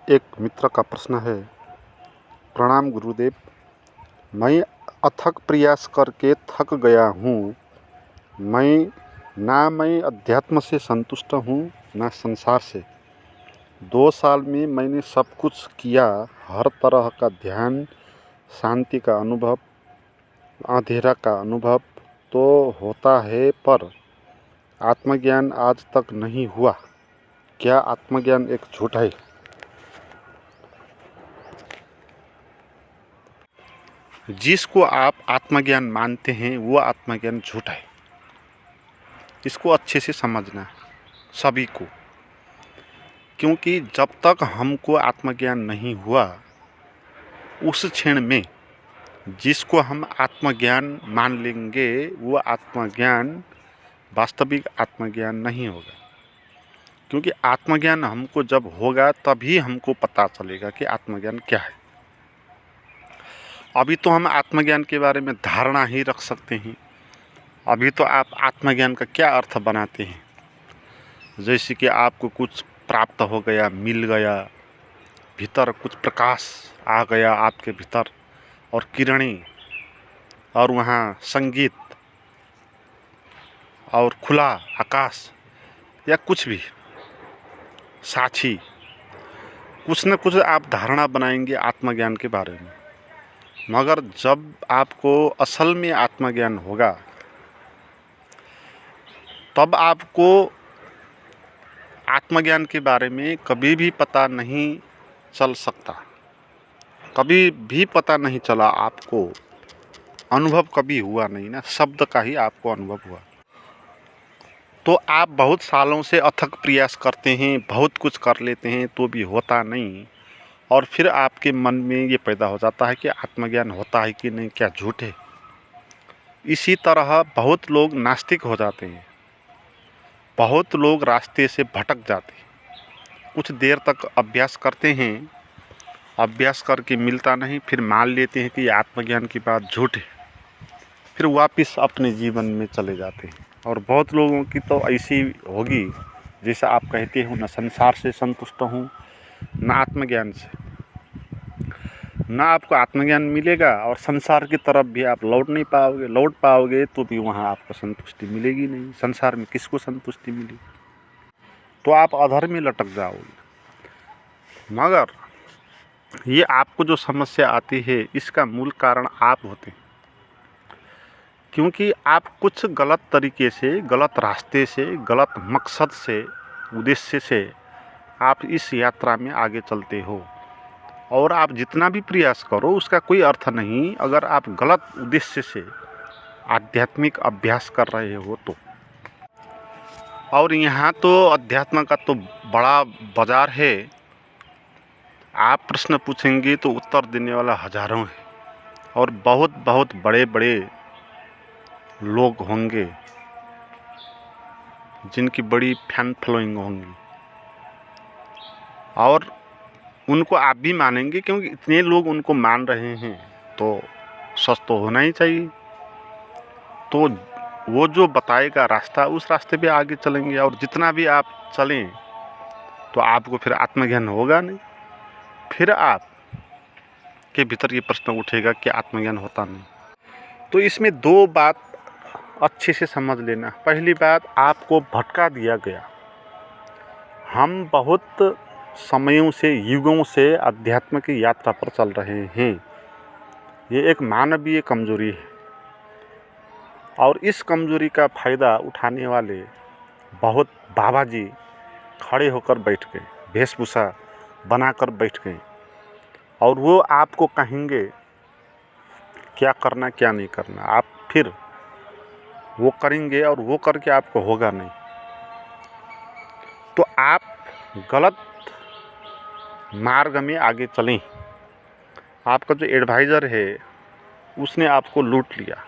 एक मित्र का प्रश्न है। प्रणाम गुरुदेव, मैं अथक प्रयास करके थक गया हूँ। मैं अध्यात्म से संतुष्ट हूँ न संसार से। 2 साल में मैंने सब कुछ किया, हर तरह का ध्यान, शांति का अनुभव, अंधेरा का अनुभव तो होता है, पर आत्मज्ञान आज तक नहीं हुआ। क्या आत्मज्ञान एक झूठ है? जिसको आप आत्मज्ञान मानते हैं वो आत्मज्ञान झूठ है। इसको अच्छे से समझना सभी को, क्योंकि जब तक हमको आत्मज्ञान नहीं हुआ उस क्षण में जिसको हम आत्मज्ञान मान लेंगे वो आत्मज्ञान वास्तविक आत्मज्ञान नहीं होगा। क्योंकि आत्मज्ञान हमको जब होगा तभी हमको पता चलेगा कि आत्मज्ञान क्या है। अभी तो हम आत्मज्ञान के बारे में धारणा ही रख सकते हैं। अभी तो आप आत्मज्ञान का क्या अर्थ बनाते हैं? जैसे कि आपको कुछ प्राप्त हो गया, मिल गया, भीतर कुछ प्रकाश आ गया आपके भीतर, और किरणें, और वहाँ संगीत और खुला आकाश, या कुछ भी साक्षी, कुछ न कुछ आप धारणा बनाएंगे आत्मज्ञान के बारे में। मगर जब आपको असल में आत्मज्ञान होगा तब आपको आत्मज्ञान के बारे में कभी भी पता नहीं चल सकता। कभी भी पता नहीं चला आपको, अनुभव कभी हुआ नहीं ना, शब्द का ही आपको अनुभव हुआ। तो आप बहुत सालों से अथक प्रयास करते हैं, बहुत कुछ कर लेते हैं तो भी होता नहीं, और फिर आपके मन में ये पैदा हो जाता है कि आत्मज्ञान होता है कि नहीं, क्या झूठ है। इसी तरह बहुत लोग नास्तिक हो जाते हैं, बहुत लोग रास्ते से भटक जाते हैं। कुछ देर तक अभ्यास करते हैं, अभ्यास करके मिलता नहीं, फिर मान लेते हैं कि आत्मज्ञान की बात झूठ है, फिर वापस अपने जीवन में चले जाते हैं। और बहुत लोगों की तो ऐसी होगी, जैसा आप कहते हो, न संसार से संतुष्ट हूँ न आत्मज्ञान से। ना आपको आत्मज्ञान मिलेगा और संसार की तरफ भी आप लौट पाओगे तो भी वहाँ आपको संतुष्टि मिलेगी नहीं। संसार में किसको संतुष्टि मिली? तो आप अधर में लटक जाओगे। मगर ये आपको जो समस्या आती है इसका मूल कारण आप होते हैं, क्योंकि आप कुछ गलत तरीके से, गलत रास्ते से, गलत मकसद से, उद्देश्य से आप इस यात्रा में आगे चलते हो। और आप जितना भी प्रयास करो उसका कोई अर्थ नहीं अगर आप गलत उद्देश्य से आध्यात्मिक अभ्यास कर रहे हो तो। और यहाँ तो अध्यात्म का तो बड़ा बाजार है। आप प्रश्न पूछेंगे तो उत्तर देने वाला हजारों है, और बहुत बहुत बड़े बड़े लोग होंगे जिनकी बड़ी फैन फॉलोइंग होंगी, और उनको आप भी मानेंगे, क्योंकि इतने लोग उनको मान रहे हैं तो सच तो होना ही चाहिए। तो वो जो बताएगा रास्ता, उस रास्ते पे आगे चलेंगे, और जितना भी आप चलें तो आपको फिर आत्मज्ञान होगा नहीं। फिर आप के भीतर ये प्रश्न उठेगा कि आत्मज्ञान होता नहीं। तो इसमें 2 बात अच्छे से समझ लेना। पहली बात, आपको भटका दिया गया। हम बहुत समयों से, युगों से अध्यात्म की यात्रा पर चल रहे हैं। ये एक मानवीय कमजोरी है, और इस कमजोरी का फ़ायदा उठाने वाले बहुत बाबा जी खड़े होकर बैठ गए, वेशभूषा बनाकर बैठ गए, और वो आपको कहेंगे क्या करना क्या नहीं करना। आप फिर वो करेंगे और वो करके आपको होगा नहीं। तो आप गलत मार्ग में आगे चलें। आपका जो एडवाइज़र है उसने आपको लूट लिया।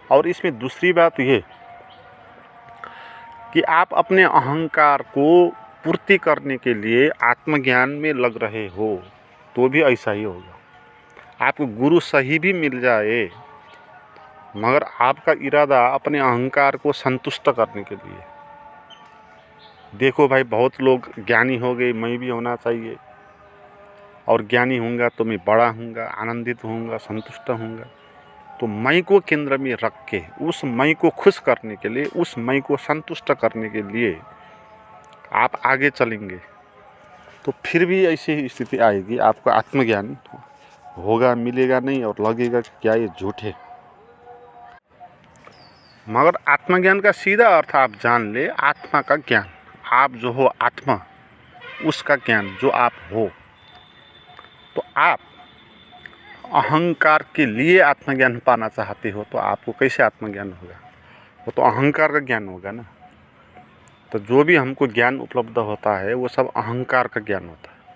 और इसमें दूसरी बात ये कि आप अपने अहंकार को पूर्ति करने के लिए आत्मज्ञान में लग रहे हो तो भी ऐसा ही होगा। आपको गुरु सही भी मिल जाए, मगर आपका इरादा अपने अहंकार को संतुष्ट करने के लिए, देखो भाई, बहुत लोग ज्ञानी हो गए, मैं भी होना चाहिए, और ज्ञानी होऊंगा तो मैं बड़ा होऊंगा, आनंदित होऊंगा, संतुष्ट होऊंगा। तो मैं को केंद्र में रख के उस मैं को खुश करने के लिए, उस मैं को संतुष्ट करने के लिए आप आगे चलेंगे, तो फिर भी ऐसी ही स्थिति आएगी, आपको आत्मज्ञान होगा, मिलेगा नहीं, और लगेगा कि क्या ये झूठ है। मगर आत्मज्ञान का सीधा अर्थ आप जान ले, आत्मा का ज्ञान। आप जो हो आत्मा, उसका ज्ञान जो आप हो। तो आप अहंकार के लिए आत्मज्ञान पाना चाहते हो तो आपको कैसे आत्मज्ञान होगा? वो तो अहंकार का ज्ञान होगा ना। तो जो भी हमको ज्ञान उपलब्ध होता है वो सब अहंकार का ज्ञान होता है।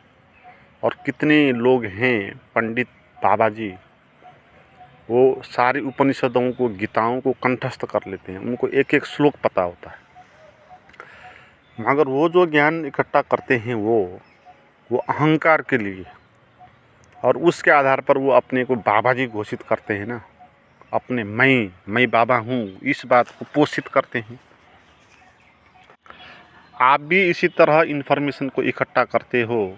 और कितने लोग हैं पंडित बाबा जी, वो सारी उपनिषदों को, गीताओं को कंठस्थ कर लेते हैं, उनको एक एक श्लोक पता होता है, मगर वो जो ज्ञान इकट्ठा करते हैं वो अहंकार के लिए, और उसके आधार पर वो अपने को बाबा जी घोषित करते हैं ना, अपने मैं बाबा हूँ, इस बात को पोषित करते हैं। आप भी इसी तरह इन्फॉर्मेशन को इकट्ठा करते हो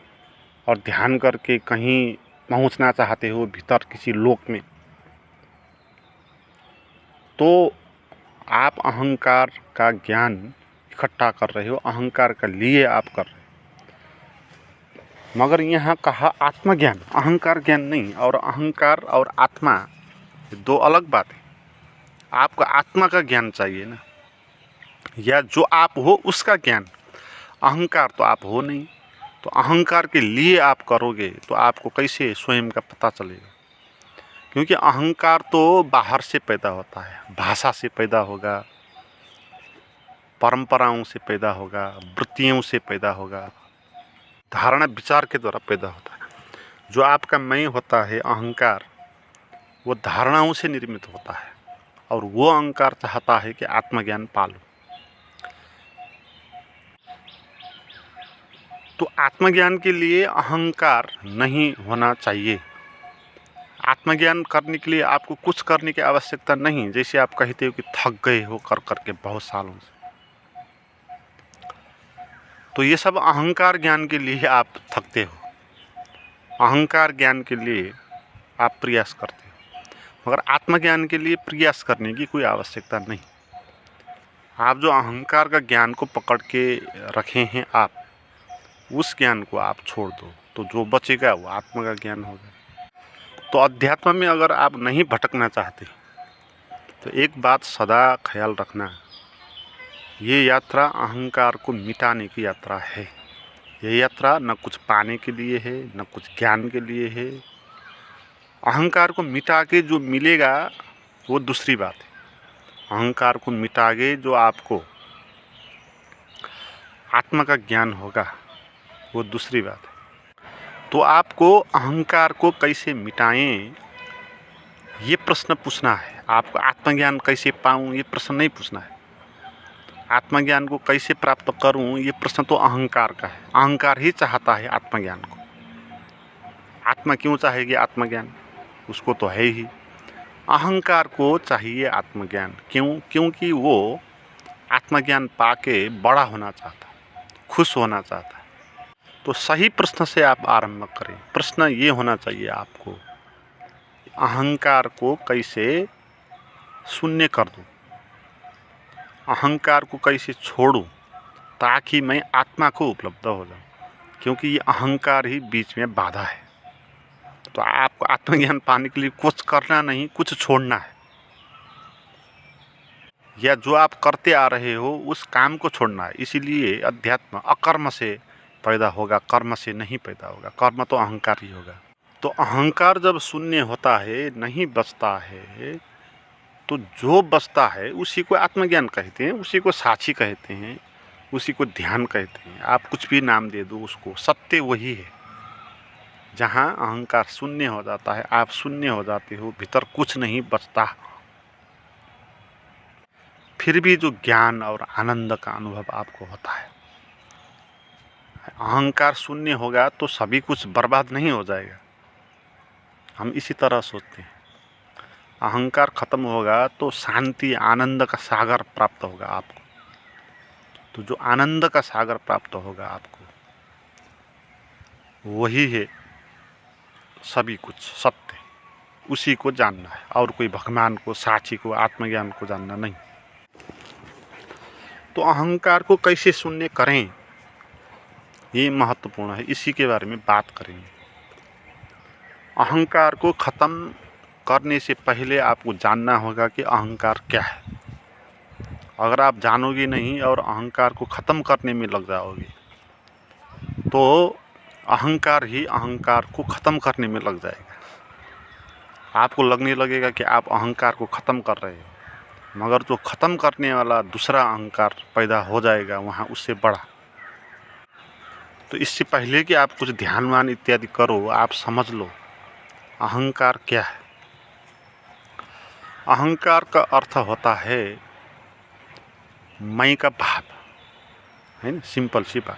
और ध्यान करके कहीं पहुंचना चाहते हो भीतर किसी लोक में, तो आप अहंकार का ज्ञान इकट्ठा कर रहे हो, अहंकार का लिए आप कर रहे हो। मगर यहाँ कहा आत्मज्ञान, अहंकार ज्ञान नहीं। और अहंकार और आत्मा दो अलग बात है। आपको आत्मा का ज्ञान चाहिए ना, या जो आप हो उसका ज्ञान। अहंकार तो आप हो नहीं, तो अहंकार के लिए आप करोगे तो आपको कैसे स्वयं का पता चलेगा? क्योंकि अहंकार तो बाहर से पैदा होता है, भाषा से पैदा होगा, परंपराओं से पैदा होगा, वृत्तियों से पैदा होगा, धारणा विचार के द्वारा पैदा होता है। जो आपका मैं होता है अहंकार, वो धारणाओं से निर्मित होता है, और वो अहंकार चाहता है कि आत्मज्ञान पालो। तो आत्मज्ञान के लिए अहंकार नहीं होना चाहिए। आत्मज्ञान करने के लिए आपको कुछ करने की आवश्यकता नहीं। जैसे आप कहते हो कि थक गए हो कर करके बहुत सालों से, तो ये सब अहंकार ज्ञान के लिए आप थकते हो, अहंकार ज्ञान के लिए आप प्रयास करते हो। मगर आत्मज्ञान के लिए प्रयास करने की कोई आवश्यकता नहीं। आप जो अहंकार का ज्ञान को पकड़ के रखे हैं, आप उस ज्ञान को आप छोड़ दो, तो जो बचेगा वो आत्मा का ज्ञान होगा। तो अध्यात्म में अगर आप नहीं भटकना चाहते तो एक बात सदा ख्याल रखना, ये यात्रा अहंकार को मिटाने की यात्रा है। ये यात्रा न कुछ पाने के लिए है, न कुछ ज्ञान के लिए है। अहंकार को मिटा के जो मिलेगा वो दूसरी बात है। अहंकार को मिटा के जो आपको आत्मा का ज्ञान होगा वो दूसरी बात है। तो आपको अहंकार को कैसे मिटाएं, ये प्रश्न पूछना है। आपको आत्मज्ञान कैसे पाऊं, ये प्रश्न नहीं पूछना है। आत्मज्ञान को कैसे प्राप्त करूं, ये प्रश्न तो अहंकार का है। अहंकार ही चाहता है आत्मज्ञान को। आत्मा क्यों चाहेगी आत्मज्ञान? उसको तो है ही। अहंकार को चाहिए आत्मज्ञान। क्यों? क्योंकि वो आत्मज्ञान पाके बड़ा होना चाहता है, खुश होना चाहता है। तो सही प्रश्न से आप आरंभ करें। प्रश्न ये होना चाहिए आपको, अहंकार को कैसे शून्य कर दूं, अहंकार को कैसे छोड़ूं, ताकि मैं आत्मा को उपलब्ध हो जाऊं। क्योंकि ये अहंकार ही बीच में बाधा है। तो आपको आत्मज्ञान पाने के लिए कुछ करना नहीं, कुछ छोड़ना है, या जो आप करते आ रहे हो उस काम को छोड़ना है। इसीलिए अध्यात्म अकर्म से पैदा होगा, कर्म से नहीं पैदा होगा। कर्म तो अहंकार ही होगा। तो अहंकार जब शून्य होता है, नहीं बचता है, तो जो बचता है उसी को आत्मज्ञान कहते हैं, उसी को साक्षी कहते हैं, उसी को ध्यान कहते हैं। आप कुछ भी नाम दे दो उसको, सत्य वही है। जहाँ अहंकार शून्य हो जाता है, आप शून्य हो जाते हो, भीतर कुछ नहीं बचता, फिर भी जो ज्ञान और आनंद का अनुभव आपको होता है। अहंकार शून्य होगा तो सभी कुछ बर्बाद नहीं हो जाएगा। हम इसी तरह सोचते हैं। अहंकार खत्म होगा तो शांति, आनंद का सागर प्राप्त होगा आपको। तो जो आनंद का सागर प्राप्त होगा आपको, वही है सभी कुछ सत्य। उसी को जानना है, और कोई भगवान को, साक्षी को, आत्मज्ञान को जानना नहीं। तो अहंकार को कैसे शून्य करें, ये महत्वपूर्ण है, इसी के बारे में बात करेंगे। अहंकार को खत्म करने से पहले आपको जानना होगा कि अहंकार क्या है। अगर आप जानोगे नहीं और अहंकार को खत्म करने में लग जाओगे, तो अहंकार ही अहंकार को खत्म करने में लग जाएगा। आपको लगने लगेगा कि आप अहंकार को खत्म कर रहे हो, मगर जो खत्म करने वाला दूसरा अहंकार पैदा हो जाएगा वहाँ, उससे बड़ा। तो इससे पहले कि आप कुछ ध्यानवान इत्यादि करो, आप समझ लो अहंकार क्या है। अहंकार का अर्थ होता है मैं का भाव, है ना, सिंपल सी बात।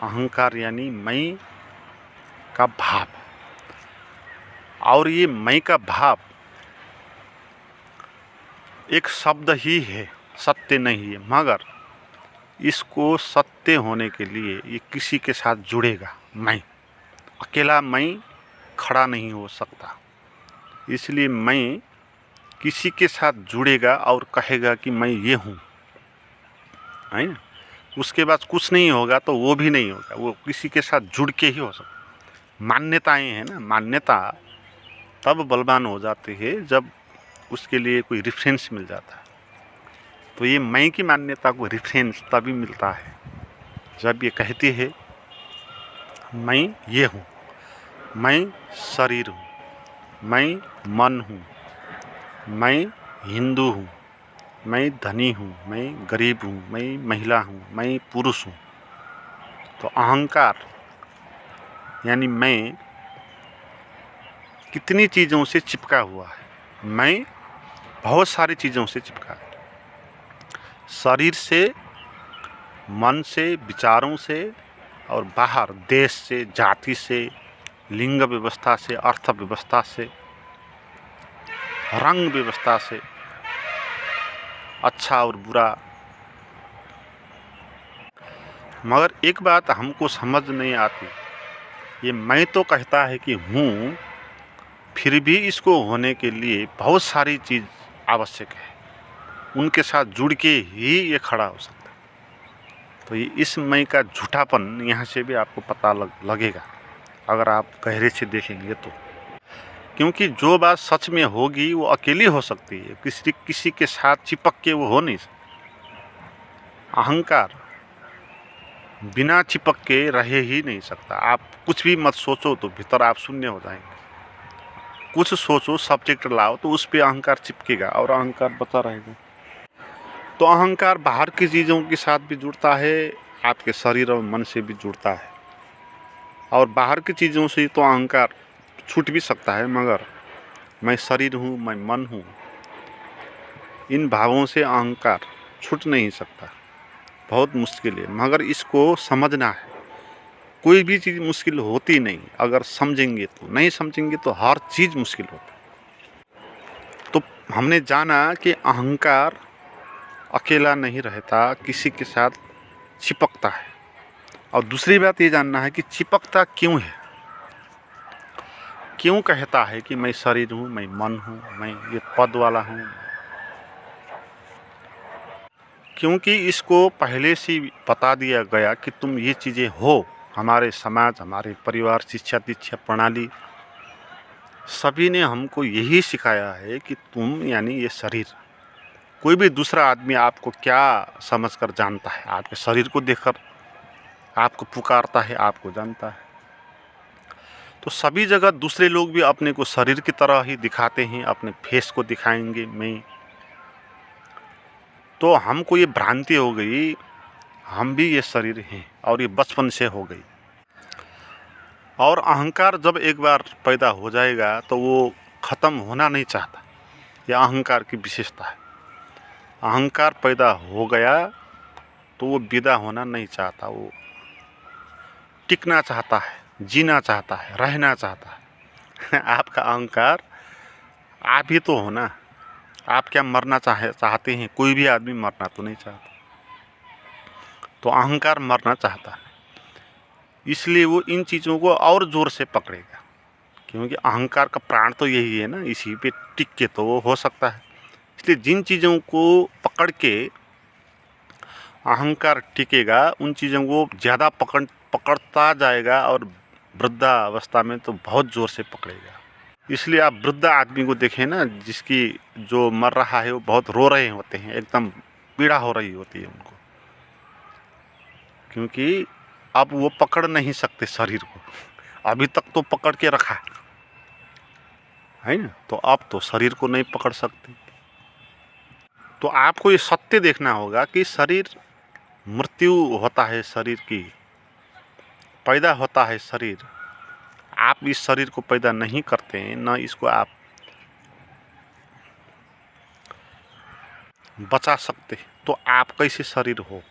अहंकार यानी मैं का भाव, और ये मैं का भाव एक शब्द ही है, सत्य नहीं है, मगर इसको सत्य होने के लिए ये किसी के साथ जुड़ेगा। मैं अकेला मैं खड़ा नहीं हो सकता, इसलिए मैं किसी के साथ जुड़ेगा और कहेगा कि मैं ये हूँ, है ना। उसके बाद कुछ नहीं होगा तो वो भी नहीं होगा, वो किसी के साथ जुड़ के ही हो सकता। मान्यताएं हैं ना, मान्यता तब बलवान हो जाती है जब उसके लिए कोई रेफरेंस मिल जाता है। तो ये मैं की मान्यता को रेफरेंस तभी मिलता है जब ये कहती है मैं ये हूँ, मैं शरीर हूँ, मैं मन हूँ, मैं हिंदू हूँ, मैं धनी हूँ, मैं गरीब हूँ, मैं महिला हूँ, मैं पुरुष हूँ। तो अहंकार यानी मैं कितनी चीज़ों से चिपका हुआ है। मैं बहुत सारी चीज़ों से चिपका है, शरीर से, मन से, विचारों से, और बाहर देश से, जाति से, लिंग व्यवस्था से, अर्थ व्यवस्था से, रंग व्यवस्था से, अच्छा और बुरा। मगर एक बात हमको समझ नहीं आती, ये मैं तो कहता है कि हूँ, फिर भी इसको होने के लिए बहुत सारी चीज़ आवश्यक है, उनके साथ जुड़ के ही ये खड़ा हो सकता है। तो ये इस मैं का झूठापन यहाँ से भी आपको पता लगेगा अगर आप गहरे से देखेंगे तो। क्योंकि जो बात सच में होगी वो अकेली हो सकती है, किसी के साथ चिपक के वो हो नहीं सकती। अहंकार बिना चिपक के रह ही नहीं सकता। आप कुछ भी मत सोचो तो भीतर आप शून्य हो जाएंगे, कुछ सोचो, सब्जेक्ट लाओ तो उस पर अहंकार चिपकेगा और अहंकार बचा रहेगा। तो अहंकार बाहर की चीज़ों के साथ भी जुड़ता है, आपके शरीर और मन से भी जुड़ता है। और बाहर की चीज़ों से तो अहंकार छूट भी सकता है, मगर मैं शरीर हूँ, मैं मन हूँ, इन भावों से अहंकार छूट नहीं सकता, बहुत मुश्किल है। मगर इसको समझना है, कोई भी चीज़ मुश्किल होती नहीं, अगर समझेंगे तो। नहीं समझेंगे तो हर चीज़ मुश्किल होती। तो हमने जाना कि अहंकार अकेला नहीं रहता, किसी के साथ चिपकता है। और दूसरी बात ये जानना है कि चिपकता क्यों है, क्यों कहता है कि मैं शरीर हूँ, मैं मन हूँ, मैं ये पद वाला हूँ। क्योंकि इसको पहले से बता दिया गया कि तुम ये चीज़ें हो। हमारे समाज, हमारे परिवार, शिक्षा दीक्षा प्रणाली, सभी ने हमको यही सिखाया है कि तुम यानी ये शरीर। कोई भी दूसरा आदमी आपको क्या समझकर जानता है, आपके शरीर को देखकर आपको पुकारता है, आपको जानता है। तो सभी जगह दूसरे लोग भी अपने को शरीर की तरह ही दिखाते हैं, अपने फेस को दिखाएंगे मैं। तो हमको ये भ्रांति हो गई, हम भी ये शरीर हैं, और ये बचपन से हो गई। और अहंकार जब एक बार पैदा हो जाएगा तो वो ख़त्म होना नहीं चाहता। यह अहंकार की विशेषता है। अहंकार पैदा हो गया तो वो विदा होना नहीं चाहता, वो टिकना चाहता है, जीना चाहता है, रहना चाहता है। आपका अहंकार आप ही तो हो ना। आप क्या मरना चाहते हैं? कोई भी आदमी मरना तो नहीं चाहता। तो अहंकार मरना चाहता है, इसलिए वो इन चीज़ों को और ज़ोर से पकड़ेगा, क्योंकि अहंकार का प्राण तो यही है ना, इसी पे टिक के तो वो हो सकता है। इसलिए जिन चीज़ों को पकड़ के अहंकार टिकेगा, उन चीज़ों को ज़्यादा पकड़ता जाएगा और वृद्धावस्था में तो बहुत ज़ोर से पकड़ेगा। इसलिए आप वृद्ध आदमी को देखें ना, जिसकी जो मर रहा है वो बहुत रो रहे होते हैं, एकदम पीड़ा हो रही होती है उनको, क्योंकि अब वो पकड़ नहीं सकते शरीर को। अभी तक तो पकड़ के रखा है ना, तो अब तो शरीर को नहीं पकड़ सकते। तो आपको ये सत्य देखना होगा कि शरीर मृत्यु होता है, शरीर की पैदा होता है शरीर। आप इस शरीर को पैदा नहीं करते हैं, न इसको आप बचा सकते, तो आप कैसे शरीर हो?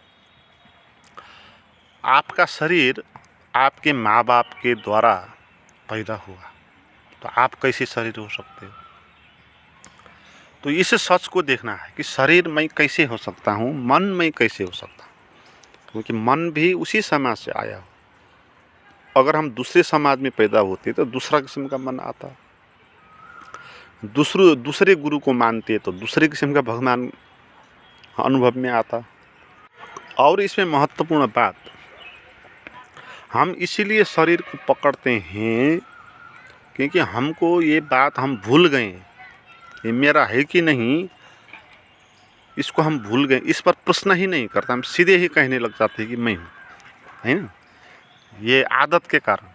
आपका शरीर आपके माँ बाप के द्वारा पैदा हुआ, तो आप कैसे शरीर हो सकते हो? तो इस सच को देखना है कि शरीर मैं कैसे हो सकता हूँ, मन मैं कैसे हो सकता हूँ, क्योंकि मन भी उसी समाज से आया हो। अगर हम दूसरे समाज में पैदा होते तो दूसरा किस्म का मन आता, दूसरे गुरु को मानते तो दूसरे किस्म का भगवान अनुभव में आता। और इसमें महत्वपूर्ण बात, हम इसीलिए शरीर को पकड़ते हैं क्योंकि हमको ये बात हम भूल गए, ये मेरा है कि नहीं इसको हम भूल गए, इस पर प्रश्न ही नहीं करता, हम सीधे ही कहने लग जाते हैं कि मैं हूँ, है ना। ये आदत के कारण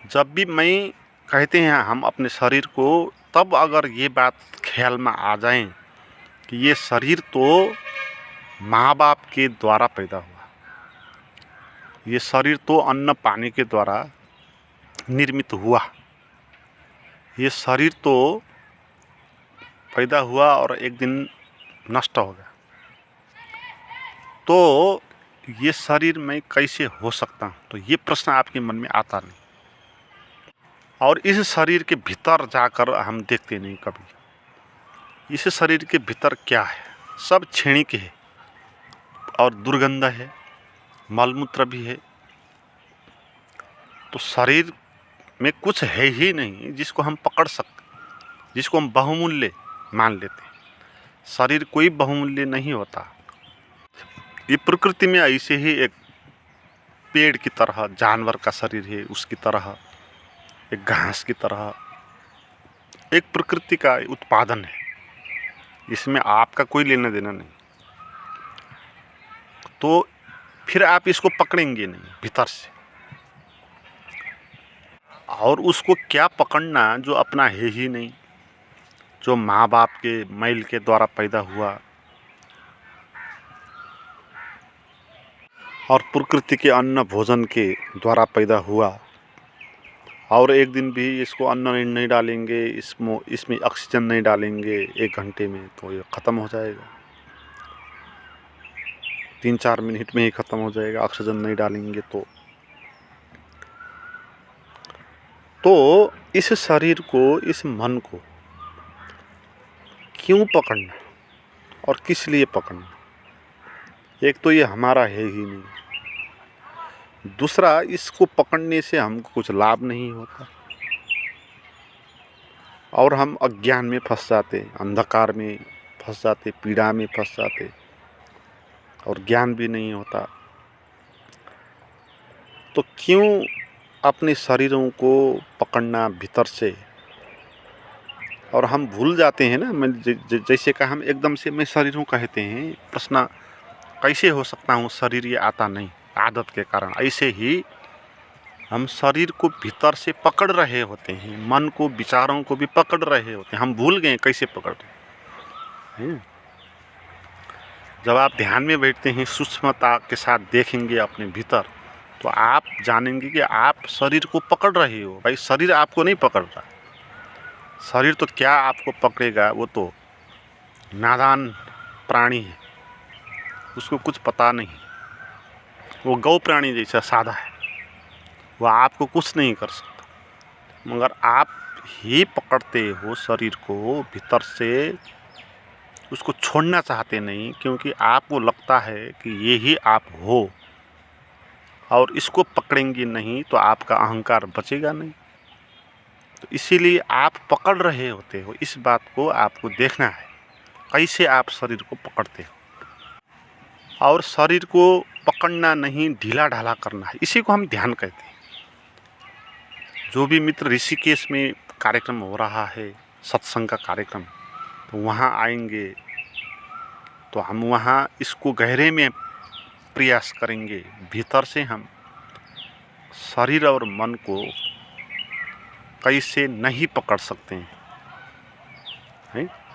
जब भी मैं कहते हैं हम अपने शरीर को, तब अगर ये बात ख्याल में आ जाए कि ये शरीर तो माँ बाप के द्वारा पैदा हुआ, ये शरीर तो अन्न पानी के द्वारा निर्मित हुआ, ये शरीर तो पैदा हुआ और एक दिन नष्ट हो गया, तो ये शरीर मैं कैसे हो सकता हूँ? तो ये प्रश्न आपके मन में आता नहीं, और इस शरीर के भीतर जाकर हम देखते नहीं कभी। इस शरीर के भीतर क्या है? सब क्षणिक है और दुर्गंध है, मलमूत्र भी है। तो शरीर में कुछ है ही नहीं जिसको हम पकड़ सकते, जिसको हम बहुमूल्य मान लेते हैं। शरीर कोई बहुमूल्य नहीं होता। ये प्रकृति में ऐसे ही एक पेड़ की तरह, जानवर का शरीर है उसकी तरह, एक घास की तरह, एक प्रकृति का उत्पादन है, इसमें आपका कोई लेना देना नहीं। तो फिर आप इसको पकड़ेंगे नहीं भीतर से, और उसको क्या पकड़ना जो अपना है ही नहीं, जो माँ बाप के मैल के द्वारा पैदा हुआ और प्रकृति के अन्न भोजन के द्वारा पैदा हुआ, और एक दिन भी इसको अन्न नहीं डालेंगे, इसमें ऑक्सीजन नहीं डालेंगे 1 घंटे में तो ये ख़त्म हो जाएगा, 3-4 मिनट में ही ख़त्म हो जाएगा, ऑक्सीजन नहीं डालेंगे तो इस शरीर को, इस मन को क्यों पकड़ना और किस लिए पकड़ना? एक तो ये हमारा है ही नहीं, दूसरा इसको पकड़ने से हमको कुछ लाभ नहीं होता, और हम अज्ञान में फंस जाते, अंधकार में फंस जाते, पीड़ा में फंस जाते, और ज्ञान भी नहीं होता। तो क्यों अपने शरीरों को पकड़ना भीतर से? और हम भूल जाते हैं ना, मैं जैसे कहा, हम एकदम से मैं शरीर हूँ कहते हैं, प्रश्न कैसे हो सकता हूँ शरीर, ये आता नहीं आदत के कारण। ऐसे ही हम शरीर को भीतर से पकड़ रहे होते हैं, मन को, विचारों को भी पकड़ रहे होते हैं, हम भूल गए कैसे पकड़ रहे हैं। जब आप ध्यान में बैठते हैं, सूक्ष्मता के साथ देखेंगे अपने भीतर, तो आप जानेंगे कि आप शरीर को पकड़ रहे हो। भाई शरीर आपको नहीं पकड़ रहा, शरीर तो क्या आपको पकड़ेगा, वो तो नादान प्राणी है, उसको कुछ पता नहीं, वो गौ प्राणी जैसा सादा है, वह आपको कुछ नहीं कर सकता। मगर आप ही पकड़ते हो शरीर को भीतर से, उसको छोड़ना चाहते नहीं, क्योंकि आपको लगता है कि ये ही आप हो, और इसको पकड़ेंगे नहीं तो आपका अहंकार बचेगा नहीं। तो इसीलिए आप पकड़ रहे होते हो, इस बात को आपको देखना है कैसे आप शरीर को पकड़ते हो। और शरीर को पकड़ना नहीं, ढीला ढाला करना है, इसी को हम ध्यान कहते हैं। जो भी मित्र ऋषिकेश में कार्यक्रम हो रहा है, सत्संग का कार्यक्रम, तो वहाँ आएंगे तो हम वहाँ इसको गहरे में प्रयास करेंगे। भीतर से हम शरीर और मन को कैसे नहीं पकड़ सकते हैं,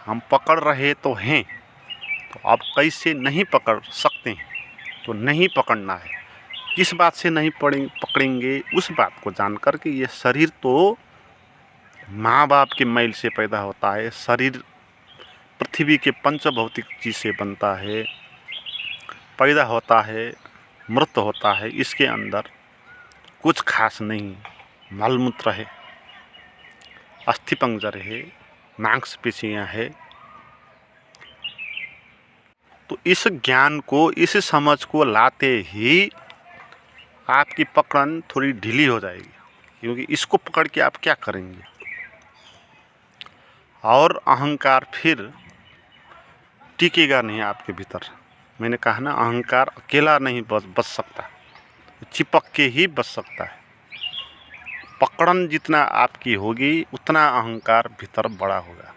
हम पकड़ रहे तो हैं, तो अब कैसे नहीं पकड़ सकते हैं, तो नहीं पकड़ना है। किस बात से नहीं पकड़ेंगे, उस बात को जानकर कि ये शरीर तो माँ बाप के मैल से पैदा होता है, शरीर पृथ्वी के पंचभौतिक चीज से बनता है, पैदा होता है, मृत होता है, इसके अंदर कुछ खास नहीं, मलमूत्र है, अस्थिपंजर है, मांसपेशियाँ है। तो इस ज्ञान को, इस समझ को लाते ही आपकी पकड़न थोड़ी ढीली हो जाएगी, क्योंकि इसको पकड़ के आप क्या करेंगे। और अहंकार फिर टिकेगा नहीं आपके भीतर। मैंने कहा ना, अहंकार अकेला नहीं बच सकता, चिपक के ही बच सकता है। पकड़न जितना आपकी होगी उतना अहंकार भीतर बड़ा होगा।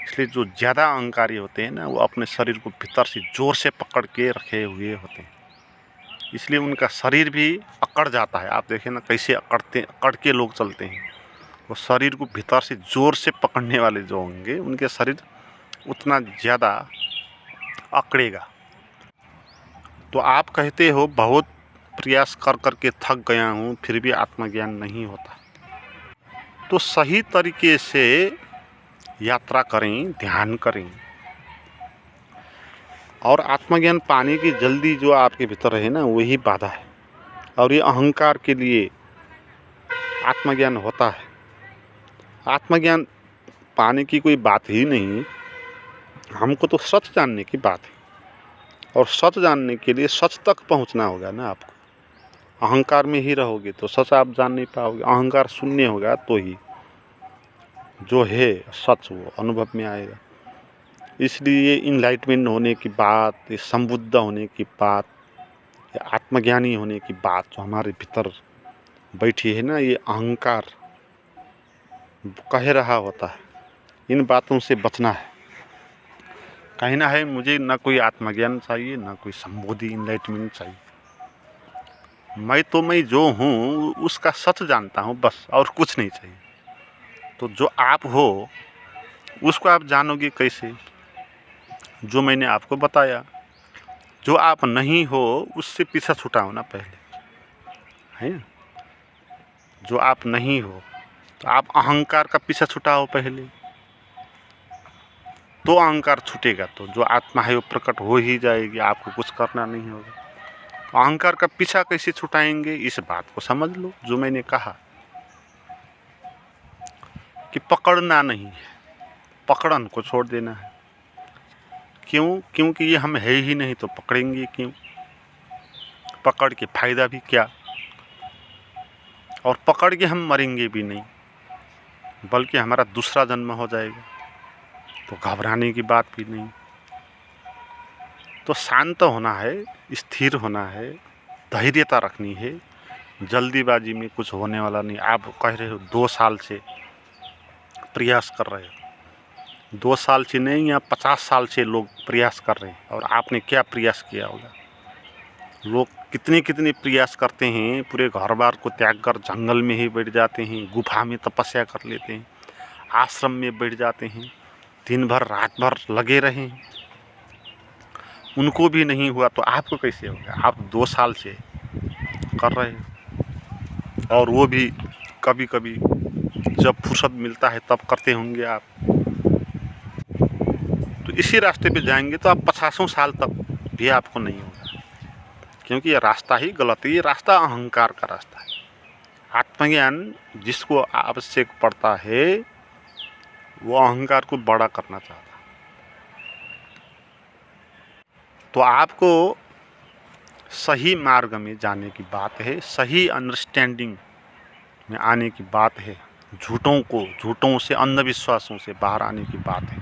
इसलिए जो ज़्यादा अहंकारी होते हैं ना, वो अपने शरीर को भीतर से जोर से पकड़ के रखे हुए होते हैं, इसलिए उनका शरीर भी अकड़ जाता है। आप देखें ना कैसे अकड़ के लोग चलते हैं। वो शरीर को भीतर से जोर से पकड़ने वाले जो होंगे, उनके शरीर उतना ज़्यादा अकड़ेगा। तो आप कहते हो बहुत प्रयास कर कर के थक गया हूँ, फिर भी आत्मज्ञान नहीं होता। तो सही तरीके से यात्रा करें, ध्यान करें, और आत्मज्ञान पाने की जल्दी जो आपके भीतर है ना, वही बाधा है। और ये अहंकार के लिए आत्मज्ञान होता है। आत्मज्ञान पाने की कोई बात ही नहीं, हमको तो सच जानने की बात है, और सच जानने के लिए सच तक पहुंचना होगा ना आपको। अहंकार में ही रहोगे तो सच आप जान नहीं पाओगे। अहंकार शून्य होगा तो ही जो है सच वो अनुभव में आएगा। इसलिए इनलाइटमेंट होने की बात, ये संबुद्ध होने की बात, या आत्मज्ञानी होने की बात जो हमारे भीतर बैठी है ना, ये अहंकार कह रहा होता है। इन बातों से बचना है। कहना है मुझे ना कोई आत्मज्ञान चाहिए, ना कोई संबोधि इनलाइटमेंट चाहिए। मैं जो हूँ उसका सच जानता हूँ, बस, और कुछ नहीं चाहिए। तो जो आप हो उसको आप जानोगे कैसे? जो मैंने आपको बताया। जो आप नहीं हो उससे पीछा छुटाओ ना पहले, है ना। जो आप नहीं हो तो आप अहंकार का पीछा छुटाओ पहले, तो अहंकार छूटेगा। तो जो आत्मा है वो प्रकट हो ही जाएगी, आपको कुछ करना नहीं होगा। अहंकार का पीछा कैसे छुटाएंगे, इस बात को समझ लो। जो मैंने कहा कि पकड़ना नहीं है, पकड़न को छोड़ देना है। क्यों? क्योंकि ये हम है ही नहीं, तो पकड़ेंगे क्यों? पकड़ के फायदा भी क्या? और पकड़ के हम मरेंगे भी नहीं, बल्कि हमारा दूसरा जन्म हो जाएगा, तो घबराने की बात भी नहीं। तो शांत होना है, स्थिर होना है, धैर्यता रखनी है। जल्दीबाजी में कुछ होने वाला नहीं। आप कह रहे हो 2 साल से प्रयास कर रहे हो, 2 साल से नहीं, या 50 साल से लोग प्रयास कर रहे हैं, और आपने क्या प्रयास किया होगा? लोग कितने प्रयास करते हैं, पूरे घर बार को त्याग कर जंगल में ही बैठ जाते हैं, गुफा में तपस्या कर लेते हैं, आश्रम में बैठ जाते हैं, दिन भर रात भर लगे रहें, उनको भी नहीं हुआ, तो आपको कैसे होगा? आप 2 साल से कर रहे हैं, और वो भी कभी कभी जब फुर्सत मिलता है तब करते होंगे आप। तो इसी रास्ते पे जाएंगे तो आप 50 साल तक भी आपको नहीं होगा, क्योंकि ये रास्ता ही गलत है। ये रास्ता अहंकार का रास्ता है। आत्मज्ञान जिसको आवश्यक पड़ता है वो अहंकार को बड़ा करना चाहता है। तो आपको सही मार्ग में जाने की बात है, सही अंडरस्टैंडिंग में आने की बात है, झूठों से, अंधविश्वासों से बाहर आने की बात है।